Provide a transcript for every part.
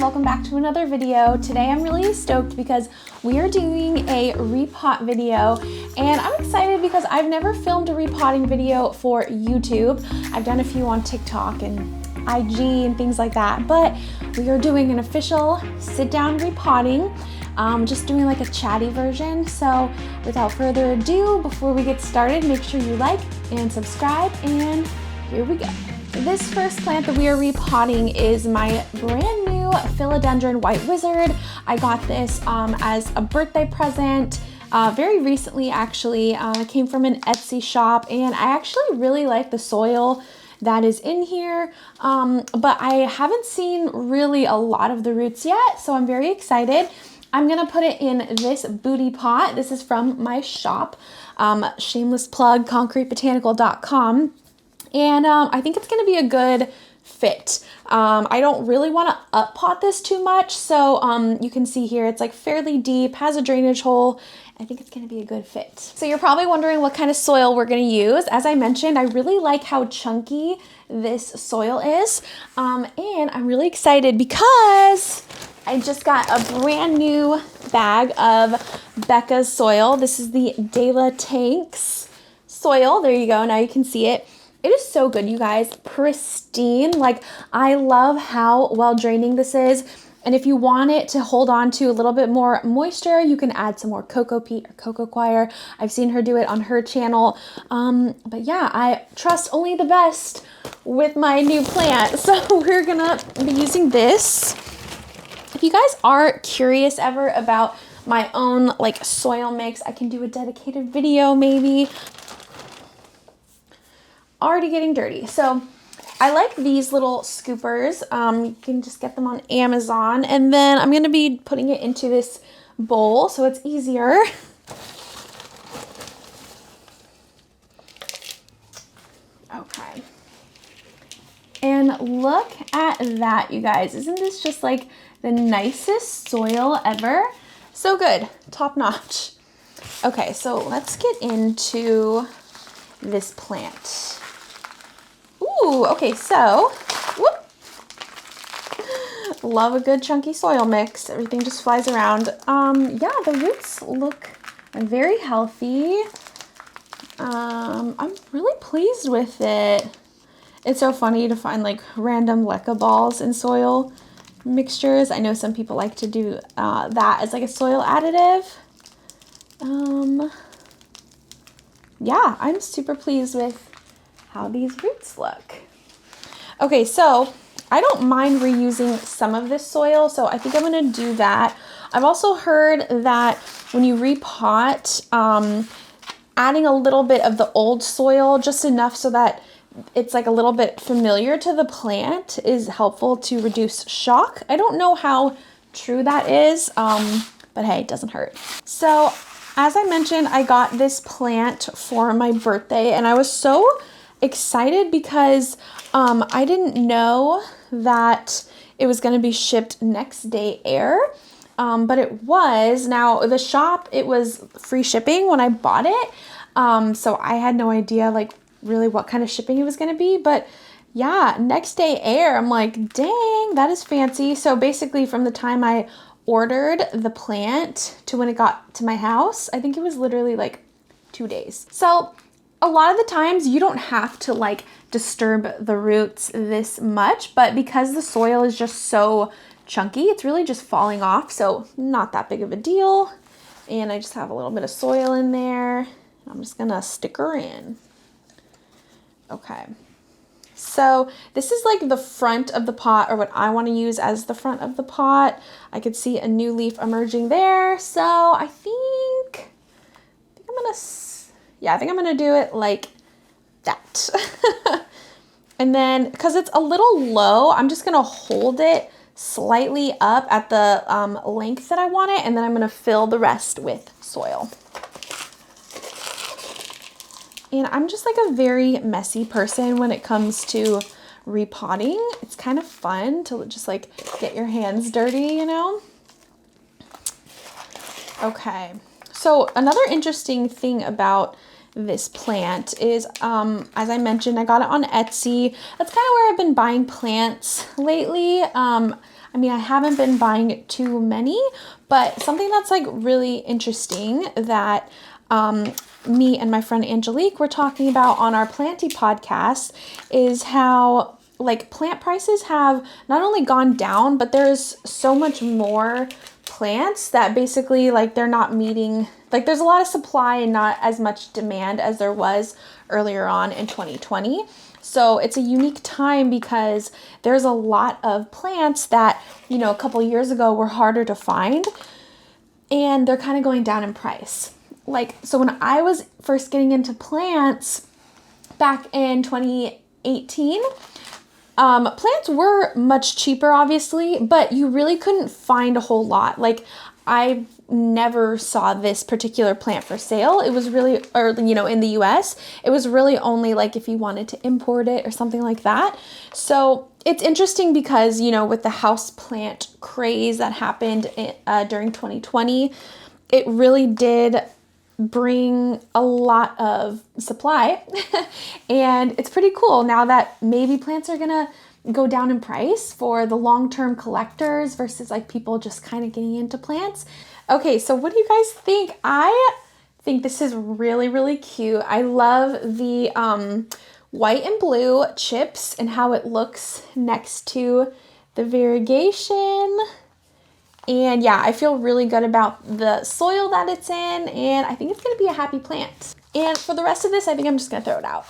welcome back to another video. Today I'm really stoked because we are doing a repot video, and I'm excited because I've never filmed a repotting video for YouTube. I've done a few on TikTok and IG and things like that, but we are doing an official sit-down repotting. Just doing like a chatty version. So without further ado, before we get started, make sure you like and subscribe, and here we go. This first plant that we are repotting is my brand new Philodendron White Wizard. I got this as a birthday present very recently, actually. It came from an Etsy shop, and I actually really like the soil that is in here, but I haven't seen really a lot of the roots yet, so I'm very excited. I'm gonna put it in this booty pot. This is from my shop, shameless plug, concretebotanical.com. And I think it's gonna be a good fit. I don't really wanna up pot this too much. So you can see here, it's like fairly deep, has a drainage hole. I think it's gonna be a good fit. So you're probably wondering what kind of soil we're gonna use. As I mentioned, I really like how chunky this soil is. And I'm really excited because I just got a brand new bag of Becca's soil. This is the De La Tanks soil. There you go, now you can see it. It is so good, you guys, pristine. Like, I love how well draining this is. And if you want it to hold on to a little bit more moisture, you can add some more cocoa peat or cocoa coir. I've seen her do it on her channel. But yeah, I trust only the best with my new plant. So we're gonna be using this. If you guys are curious ever about my own like soil mix, I can do a dedicated video maybe. Already getting dirty. So I like these little scoopers. You can just get them on Amazon, and then I'm gonna be putting it into this bowl so it's easier. Okay. And look at that, you guys. Isn't this just like the nicest soil ever? So good, top notch. Okay, so let's get into this plant. Ooh, okay, so, whoop. Love a good chunky soil mix. Everything just flies around. Yeah, the roots look very healthy. I'm really pleased with it. It's so funny to find like random leca balls in soil mixtures. I know some people like to do that as like a soil additive. Yeah, I'm super pleased with how these roots look. Okay, so I don't mind reusing some of this soil, so I think I'm gonna do that. I've also heard that when you repot, adding a little bit of the old soil, just enough so that it's like a little bit familiar to the plant, is helpful to reduce shock. I don't know how true that is, but hey, it doesn't hurt. So as I mentioned, I got this plant for my birthday, and I was so excited because I didn't know that it was going to be shipped next day air, but it was. Now the shop, it was free shipping when I bought it, so I had no idea like really what kind of shipping it was going to be, but yeah, next day air. I'm like, dang, that is fancy. So basically from the time I ordered the plant to when it got to my house, I think it was literally like 2 days. So a lot of the times you don't have to like disturb the roots this much, but because the soil is just so chunky, it's really just falling off. So not that big of a deal. And I just have a little bit of soil in there. I'm just gonna stick her in. Okay. So this is like the front of the pot, or what I want to use as the front of the pot. I could see a new leaf emerging there. So I think I'm gonna do it like that. And then because it's a little low, I'm just gonna hold it slightly up at the length that I want it, and then I'm gonna fill the rest with soil. And I'm just like a very messy person when it comes to repotting. It's kind of fun to just like get your hands dirty, you know? Okay, so another interesting thing about this plant is, as I mentioned, I got it on Etsy. That's kind of where I've been buying plants lately. I'm I mean, I haven't been buying too many, but something that's like really interesting that me and my friend Angelique were talking about on our Planty podcast is how like plant prices have not only gone down, but there's so much more plants that basically like they're not meeting, like there's a lot of supply and not as much demand as there was earlier on in 2020. So it's a unique time because there's a lot of plants that, you know, a couple years ago were harder to find and they're kind of going down in price. Like, so when I was first getting into plants back in 2018, plants were much cheaper, obviously, but you really couldn't find a whole lot. Like, I never saw this particular plant for sale. It was really, or, you know, in the US, it was really only like if you wanted to import it or something like that. So it's interesting because, you know, with the house plant craze that happened during 2020, it really did bring a lot of supply and it's pretty cool now that maybe plants are gonna go down in price for the long-term collectors versus like people just kind of getting into plants. Okay, so what do you guys think? I think this is really, really cute. I love the white and blue chips and how it looks next to the variegation. And yeah, I feel really good about the soil that it's in, and I think it's gonna be a happy plant. And for the rest of this, I think I'm just gonna throw it out.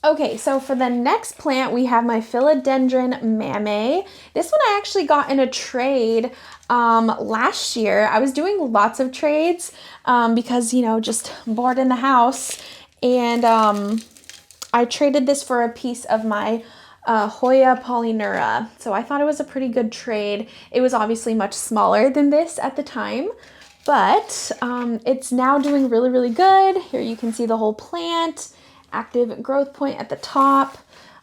Okay, so for the next plant, we have my Philodendron Mammae. This one I actually got in a trade last year. I was doing lots of trades because, you know, just bored in the house. And I traded this for a piece of my Hoya Polynura. So I thought it was a pretty good trade. It was obviously much smaller than this at the time, but it's now doing really, really good. Here you can see the whole plant, active growth point at the top.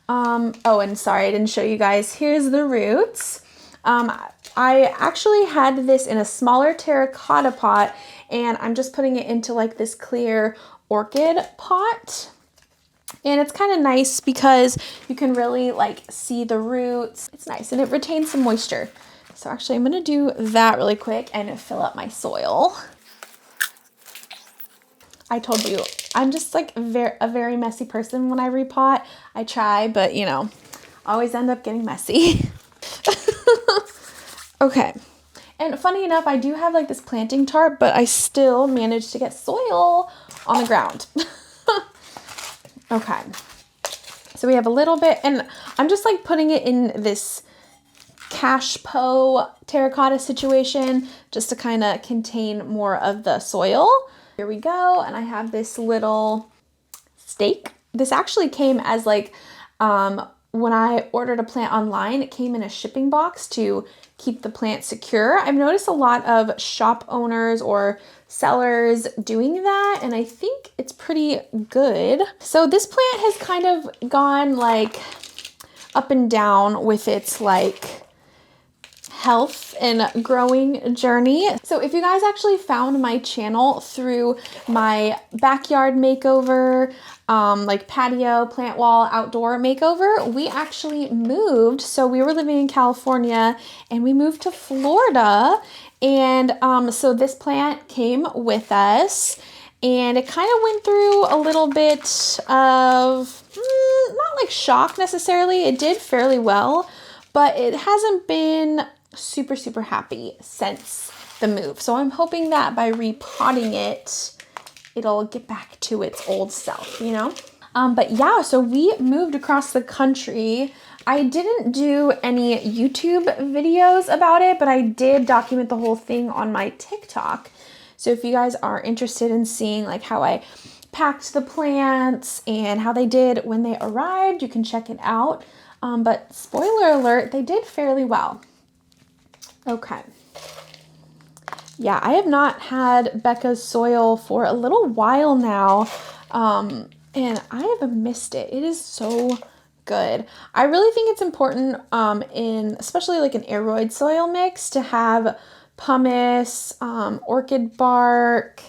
Oh, and sorry, I didn't show you guys. Here's the roots. I actually had this in a smaller terracotta pot, and I'm just putting it into like this clear orchid pot. And it's kind of nice because you can really like see the roots. It's nice and it retains some moisture. So actually I'm gonna do that really quick and fill up my soil. I told you, I'm just like a very messy person when I repot. I try, but you know, always end up getting messy. Okay. And funny enough, I do have like this planting tarp, but I still managed to get soil on the ground. Okay, so we have a little bit, and I'm just like putting it in this cashpo terracotta situation just to kind of contain more of the soil. Here we go, and I have this little stake. This actually came as like, when I ordered a plant online, it came in a shipping box to keep the plant secure. I've noticed a lot of shop owners or sellers doing that, and I think it's pretty good. So this plant has kind of gone like up and down with its like health and growing journey. So if you guys actually found my channel through my backyard makeover, like patio, plant wall, outdoor makeover, we actually moved. So we were living in California and we moved to Florida. And so this plant came with us and it kind of went through a little bit of, not like shock necessarily. It did fairly well, but it hasn't been super, super happy since the move. So I'm hoping that by repotting it, it'll get back to its old self, you know? But yeah, so we moved across the country. I didn't do any YouTube videos about it, but I did document the whole thing on my TikTok. So if you guys are interested in seeing like how I packed the plants and how they did when they arrived, you can check it out. But spoiler alert, they did fairly well. Okay. Yeah, I have not had Becca's soil for a little while now, and I have missed it. It is so good. I really think it's important in especially like an aeroid soil mix to have pumice, orchid bark.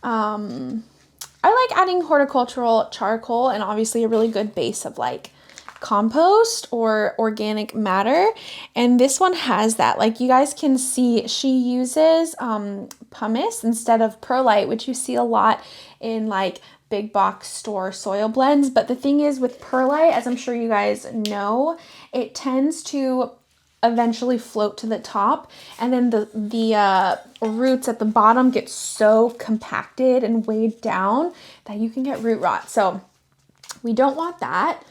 I like adding horticultural charcoal and obviously a really good base of like compost or organic matter, and this one has that. Like, you guys can see she uses pumice instead of perlite, which you see a lot in like big box store soil blends. But the thing is with perlite, as I'm sure you guys know, it tends to eventually float to the top, and then the roots at the bottom get so compacted and weighed down that you can get root rot. So we don't want that.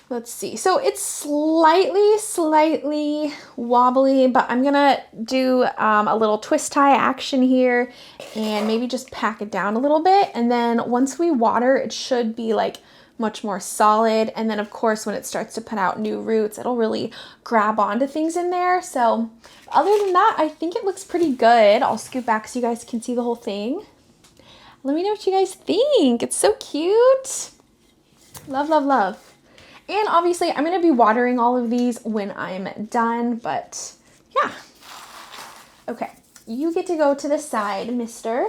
Let's see. So it's slightly wobbly, but I'm gonna do a little twist tie action here and maybe just pack it down a little bit. And then once we water, it should be like much more solid. And then of course, when it starts to put out new roots, it'll really grab onto things in there. So other than that, I think it looks pretty good. I'll scoot back so you guys can see the whole thing. Let me know what you guys think. It's so cute. Love, love, love. And obviously I'm going to be watering all of these when I'm done, but yeah. Okay, you get to go to the side, mister.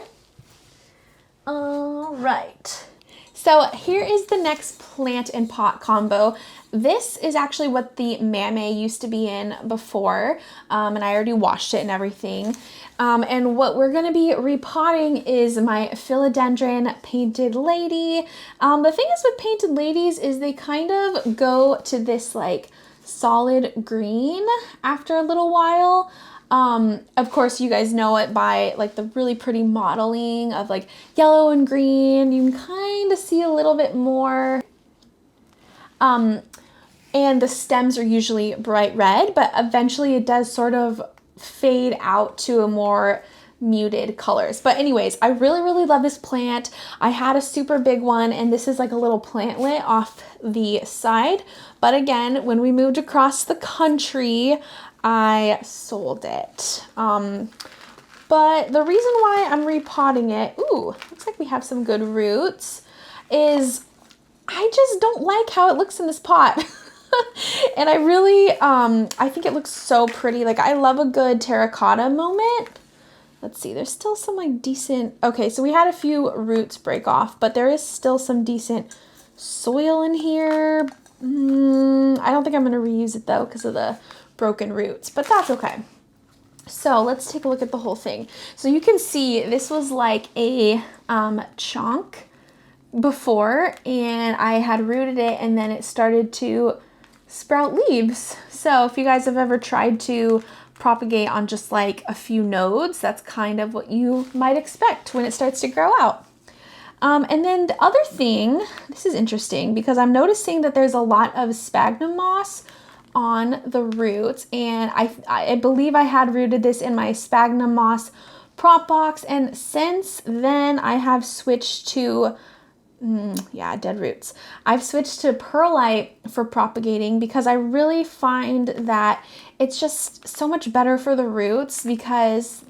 All right. So here is the next plant and pot combo. This is actually what the Mammae used to be in before, and I already washed it and everything. And what we're gonna be repotting is my Philodendron painted lady. The thing is with painted ladies is they kind of go to this like solid green after a little while. Of course, you guys know it by like the really pretty modeling of like yellow and green. You can kind of see a little bit more. And the stems are usually bright red, but eventually it does sort of fade out to a more muted colors. But anyways, I really, really love this plant. I had a super big one, and this is like a little plantlet off the side. But again, when we moved across the country, I sold it. But the reason why I'm repotting it, ooh, looks like we have some good roots, is I just don't like how it looks in this pot. And I really, I think it looks so pretty. Like, I love a good terracotta moment. Let's see, there's still some like decent, okay, so we had a few roots break off, but there is still some decent soil in here. I don't think I'm gonna reuse it though because of the broken roots, but that's okay. So let's take a look at the whole thing. So you can see this was like a chunk before, and I had rooted it, and then it started to sprout leaves. So if you guys have ever tried to propagate on just like a few nodes, that's kind of what you might expect when it starts to grow out. And then the other thing, this is interesting because I'm noticing that there's a lot of sphagnum moss on the roots, and I believe I had rooted this in my sphagnum moss prop box, and since then I have switched to dead roots. I've switched to perlite for propagating because I really find that it's just so much better for the roots, because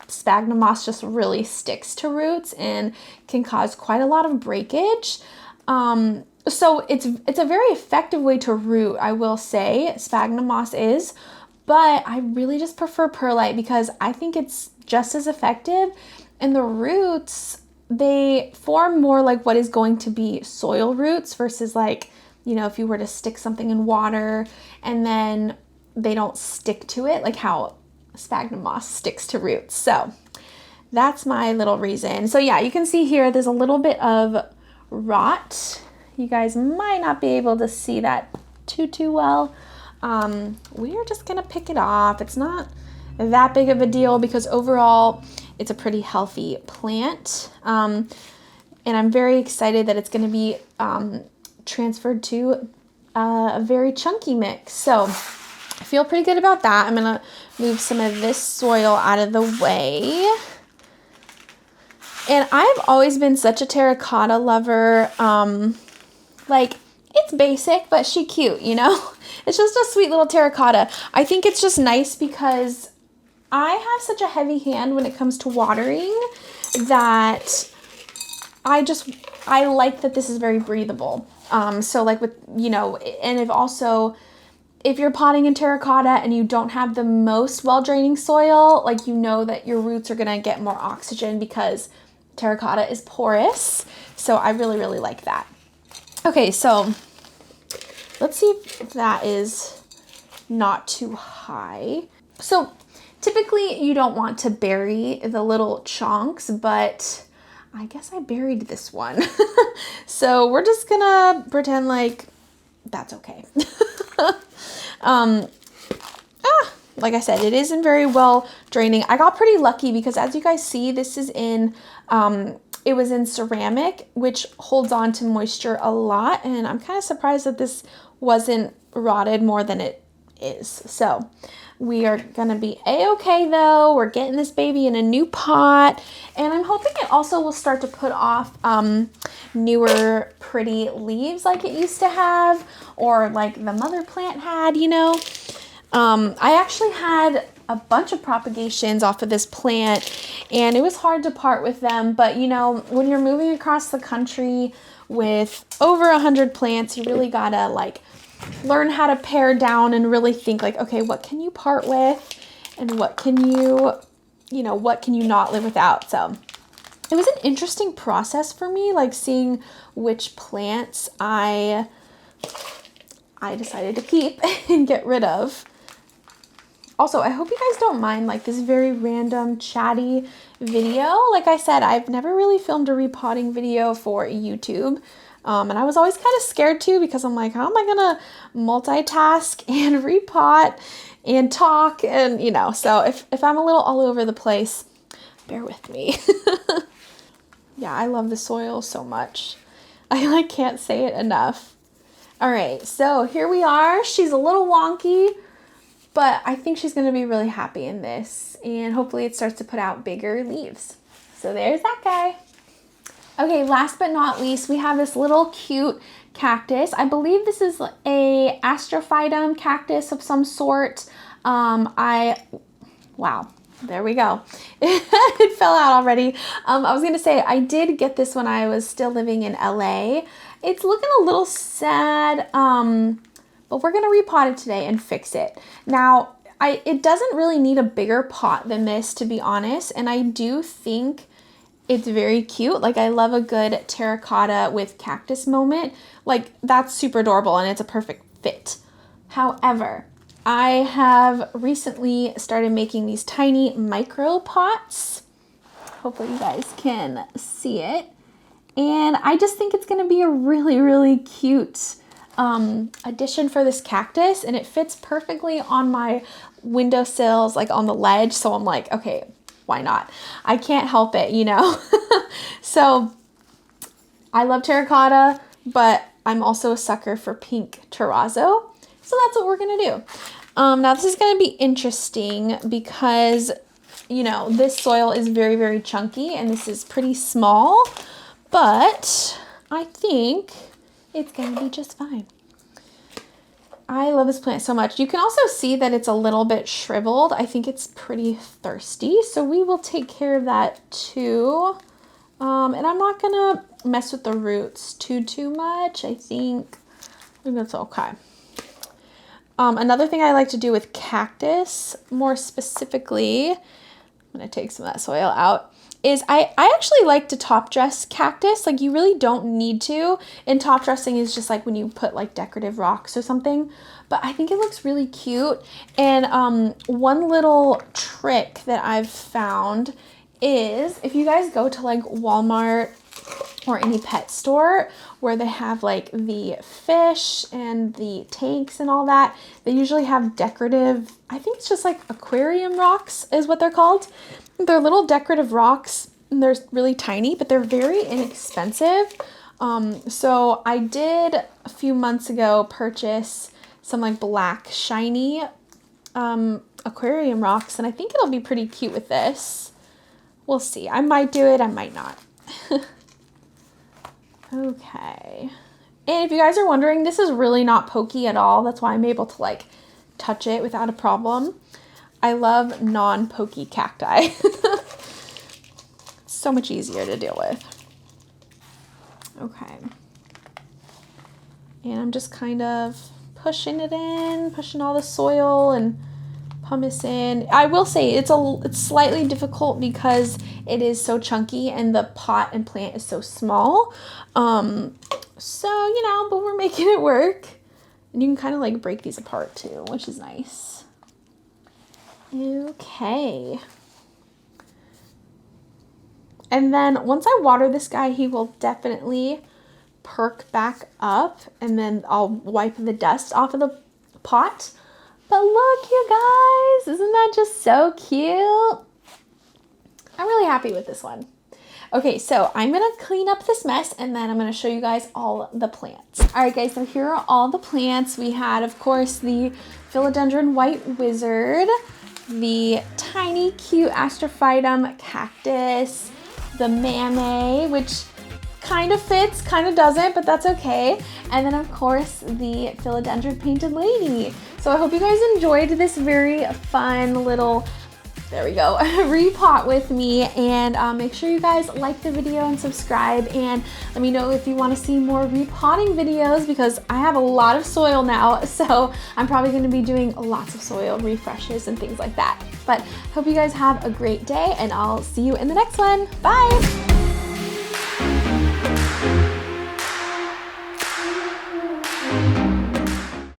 sphagnum moss just really sticks to roots and can cause quite a lot of breakage. So it's a very effective way to root, I will say, sphagnum moss is, but I really just prefer perlite because I think it's just as effective, and the roots, they form more like what is going to be soil roots versus like, you know, if you were to stick something in water and then they don't stick to it like how sphagnum moss sticks to roots. So that's my little reason. So yeah, you can see here there's a little bit of rot. You guys might not be able to see that too well. We are just gonna pick it off. It's not that big of a deal because overall it's a pretty healthy plant. And I'm very excited that it's gonna be transferred to a very chunky mix. So I feel pretty good about that. I'm gonna move some of this soil out of the way. And I've always been such a terracotta lover. Like, it's basic, but she cute, you know? It's just a sweet little terracotta. I think it's just nice because I have such a heavy hand when it comes to watering that I like that this is very breathable. So like with, you know, and if you're potting in terracotta and you don't have the most well-draining soil, like, you know that your roots are gonna get more oxygen because terracotta is porous. So I really, really like that. Okay, so Let's see if that is not too high. So typically you don't want to bury the little chunks, but I guess I buried this one. So we're just gonna pretend like that's okay. Like I said, it isn't very well draining. I got pretty lucky because as you guys see, this is in, it was in ceramic, which holds on to moisture a lot. And I'm kind of surprised that this wasn't rotted more than it is. So we are going to be a-okay though. We're getting this baby in a new pot, and I'm hoping it also will start to put off newer pretty leaves like it used to have, or like the mother plant had, you know. I actually had a bunch of propagations off of this plant, and it was hard to part with them. But you know, when you're moving across the country with over 100 plants, you really gotta like learn how to pare down and really think like, okay, what can you part with and what can you know, what can you not live without? So it was an interesting process for me, like seeing which plants I decided to keep and get rid of. Also, I hope you guys don't mind like this very random chatty video. Like I said, I've never really filmed a repotting video for YouTube. And I was always kind of scared too, because I'm like, how am I gonna multitask and repot and talk? And you know, so if I'm a little all over the place, bear with me. Yeah, I love the soil so much. I like can't say it enough. All right, so here we are. She's a little wonky, but I think she's gonna be really happy in this, and hopefully it starts to put out bigger leaves. So there's that guy. Okay, last but not least, we have this little cute cactus. I believe this is a astrophytum cactus of some sort. Wow, there we go. It fell out already. I was gonna say, I did get this when I was still living in LA. It's looking a little sad, but we're gonna repot it today and fix it. Now, it doesn't really need a bigger pot than this, to be honest, and I do think it's very cute. Like, I love a good terracotta with cactus moment. Like, that's super adorable and it's a perfect fit. However, I have recently started making these tiny micro pots. Hopefully you guys can see it. And I just think it's gonna be a really, really cute addition for this cactus, and it fits perfectly on my windowsills, like on the ledge. So I'm like, okay, why not? I can't help it, you know? So I love terracotta, but I'm also a sucker for pink terrazzo. So that's what we're gonna do. Now this is gonna be interesting because, you know, this soil is very, very chunky and this is pretty small, but I think it's gonna be just fine. I love this plant so much. You can also see that it's a little bit shriveled. I think it's pretty thirsty, so we will take care of that too. And I'm not gonna mess with the roots too much. I think that's okay. Another thing I like to do with cactus, more specifically, I'm gonna take some of that soil out, is I actually like to top dress cactus. Like, you really don't need to. And top dressing is just like when you put like decorative rocks or something. But I think it looks really cute. And one little trick that I've found is if you guys go to like Walmart or any pet store where they have like the fish and the tanks and all that, they usually have decorative, I think it's just like aquarium rocks is what they're called. They're little decorative rocks, and they're really tiny, but they're very inexpensive. So I did a few months ago purchase some like black shiny aquarium rocks, and I think it'll be pretty cute with this. We'll see. I might do it, I might not. Okay. And if you guys are wondering, this is really not pokey at all. That's why I'm able to like touch it without a problem. I love non-pokey cacti. So much easier to deal with. Okay. And I'm just kind of pushing it in, pushing all the soil and pumice in. I will say it's slightly difficult because it is so chunky and the pot and plant is so small. So, you know, but we're making it work. And you can kind of like break these apart too, which is nice. Okay. And then once I water this guy, he will definitely perk back up, and then I'll wipe the dust off of the pot. But look, you guys, isn't that just so cute? I'm really happy with this one. Okay, so I'm gonna clean up this mess and then I'm gonna show you guys all the plants. All right, guys, so here are all the plants. We had, of course, the Philodendron White Wizard, the tiny cute Astrophytum cactus, the Mammae, which kind of fits, kind of doesn't, but that's okay. And then, of course, the Philodendron Painted Lady. So I hope you guys enjoyed this very fun little, there we go, repot with me. And make sure you guys like the video and subscribe, and let me know if you want to see more repotting videos, because I have a lot of soil now, so I'm probably going to be doing lots of soil refreshes and things like that. But hope you guys have a great day, and I'll see you in the next one. Bye!